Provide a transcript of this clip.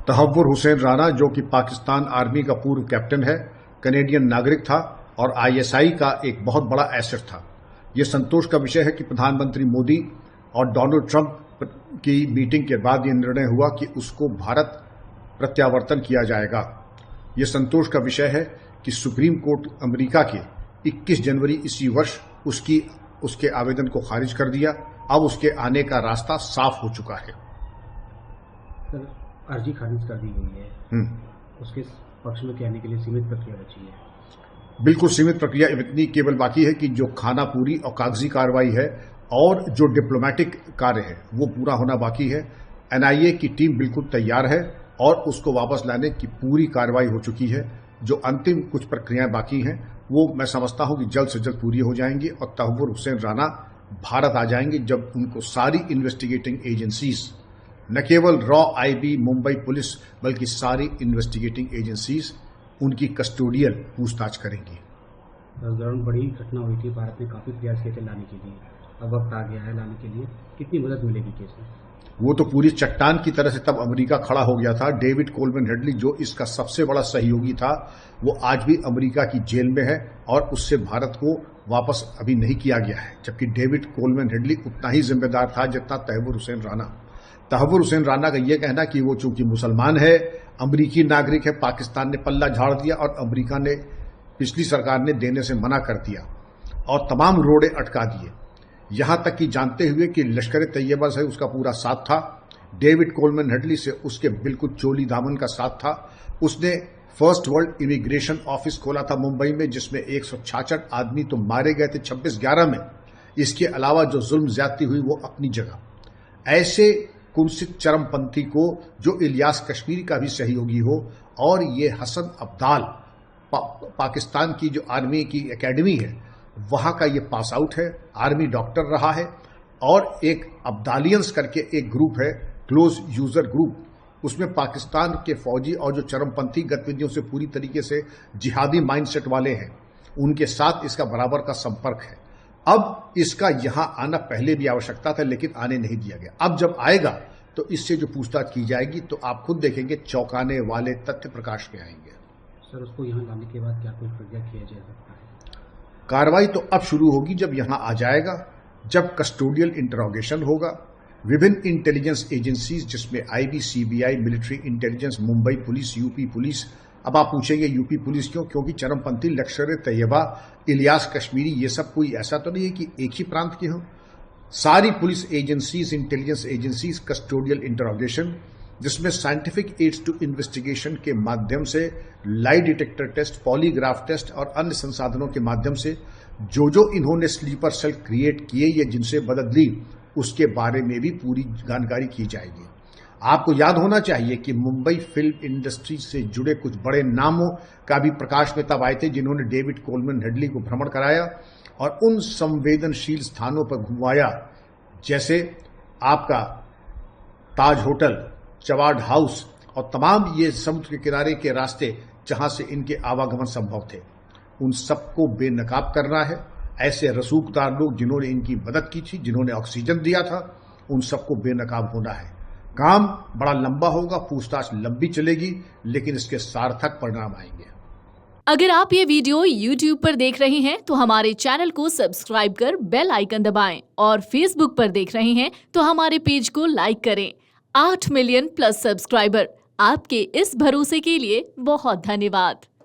तहव्वुर हुसैन राना, जो कि पाकिस्तान आर्मी का पूर्व कैप्टन है, कनेडियन नागरिक था और आईएसआई का एक बहुत बड़ा एसेट था। यह संतोष का विषय है कि प्रधानमंत्री मोदी और डोनाल्ड ट्रंप की मीटिंग के बाद यह निर्णय हुआ कि उसको भारत प्रत्यावर्तन किया जाएगा। यह संतोष का विषय है कि सुप्रीम कोर्ट अमेरिका के 21 जनवरी इसी वर्ष उसके आवेदन को खारिज कर दिया। अब उसके आने का रास्ता साफ हो चुका है। सर, अर्जी खारिज कर दी गई है, उसके पक्ष में कहने के लिए सीमित प्रक्रिया बची है। बिल्कुल सीमित प्रक्रिया इतनी केवल बाकी है कि जो खाना पूरी और कागजी कार्रवाई है और जो डिप्लोमेटिक कार्य है वो पूरा होना बाकी है। एनआईए की टीम बिल्कुल तैयार है और उसको वापस लाने की पूरी कार्रवाई हो चुकी है। जो अंतिम कुछ प्रक्रियाएं बाकी हैं वो मैं समझता हूं कि जल्द से जल्द पूरी हो जाएंगी और तहव्वुर हुसैन राना भारत आ जाएंगे जब उनको सारी इन्वेस्टिगेटिंग एजेंसीज, न केवल रॉ आईबी मुंबई पुलिस बल्कि सारी इन्वेस्टिगेटिंग एजेंसीज उनकी कस्टोडियल पूछताछ करेंगी। बड़ी घटना हुई थी, भारत ने काफी प्रयास किए थे लाने के लिए, अब वक्त आ गया है लाने के लिए। कितनी मदद मिलेगी केस में? वो तो पूरी चट्टान की तरह से तब अमेरिका खड़ा हो गया था। डेविड कोलमैन हेडली, जो इसका सबसे बड़ा सहयोगी था, वो आज भी अमेरिका की जेल में है और उससे भारत को वापस अभी नहीं किया गया है। जबकि डेविड कोलमैन हेडली उतना ही जिम्मेदार था जितना तहव्वुर हुसैन राना। तहव्वुर हुसैन राना का यह कहना कि वो चूंकि मुसलमान है, अमरीकी नागरिक है, पाकिस्तान ने पल्ला झाड़ दिया और अमरीका ने, पिछली सरकार ने देने से मना कर दिया और तमाम रोड़े अटका दिए। यहां तक कि जानते हुए कि लश्कर तैयबा से उसका पूरा साथ था, डेविड कोलमैन हेडली से उसके बिल्कुल चोली दामन का साथ था। उसने फर्स्ट वर्ल्ड इमिग्रेशन ऑफिस खोला था मुंबई में, जिसमें 166 आदमी तो मारे गए थे 26/11 में। इसके अलावा जो जुल्म ज्यादती हुई वो अपनी जगह। ऐसे कुंसित चरमपंथी को, जो इलियास कश्मीरी का भी सहयोगी हो, और ये हसन अब्दाल पाकिस्तान की जो आर्मी की एकेडमी है वहां का ये पास आउट है, आर्मी डॉक्टर रहा है। और एक अब्दालियंस करके एक ग्रुप है, क्लोज यूजर ग्रुप, उसमें पाकिस्तान के फौजी और जो चरमपंथी गतिविधियों से पूरी तरीके से जिहादी माइंडसेट वाले हैं, उनके साथ इसका बराबर का संपर्क है। अब इसका यहां आना पहले भी आवश्यकता था लेकिन आने नहीं दिया गया। अब जब आएगा तो इससे जो पूछताछ की जाएगी तो आप खुद देखेंगे चौंकाने वाले तथ्य प्रकाश में आएंगे। सर, उसको यहां लाने के बाद क्या कुछ प्रक्रिया किया जा सकता है? कार्रवाई तो अब शुरू होगी जब यहां आ जाएगा, जब कस्टोडियल इंटरोगेशन होगा। विभिन्न इंटेलिजेंस एजेंसीज जिसमें IB, CBI, military intelligence, Mumbai police, UP police. अब आप पूछेंगे यूपी पुलिस क्यों? क्योंकि चरमपंथी लश्कर तैयबा, इलियास कश्मीरी, ये सब कोई ऐसा तो नहीं है कि एक ही प्रांत के हों। सारी police agencies, intelligence agencies, custodial interrogation, जिसमें साइंटिफिक एड्स टू इन्वेस्टिगेशन के माध्यम से, lie detector test, polygraph test और अन्य संसाधनों के माध्यम से जो इन्होंने स्लीपर सेल क्रिएट किए या जिनसे मदद ली, उसके बारे में भी पूरी जानकारी की जाएगी। आपको याद होना चाहिए कि मुंबई फिल्म इंडस्ट्री से जुड़े कुछ बड़े नामों का भी प्रकाश में तब आए थे जिन्होंने डेविड कोलमैन हेडली को भ्रमण कराया और उन संवेदनशील स्थानों पर घुमाया, जैसे आपका ताज होटल, चवाड हाउस और तमाम ये समुद्र के किनारे के रास्ते जहां से इनके आवागमन संभव थे। उन सबको बेनकाब करना है। ऐसे रसूखदार लोग जिन्होंने इनकी मदद की थी, जिन्होंने ऑक्सीजन दिया था, उन सबको बेनकाब होना है। काम बड़ा लंबा होगा, पूछताछ लंबी चलेगी, लेकिन इसके सार्थक परिणाम आएंगे। अगर आप ये वीडियो YouTube पर देख रहे हैं तो हमारे चैनल को सब्सक्राइब कर बेल आइकन दबाएं और Facebook पर देख रहे हैं तो हमारे पेज को लाइक करें। 8 मिलियन प्लस सब्सक्राइबर, आपके इस भरोसे के लिए बहुत धन्यवाद।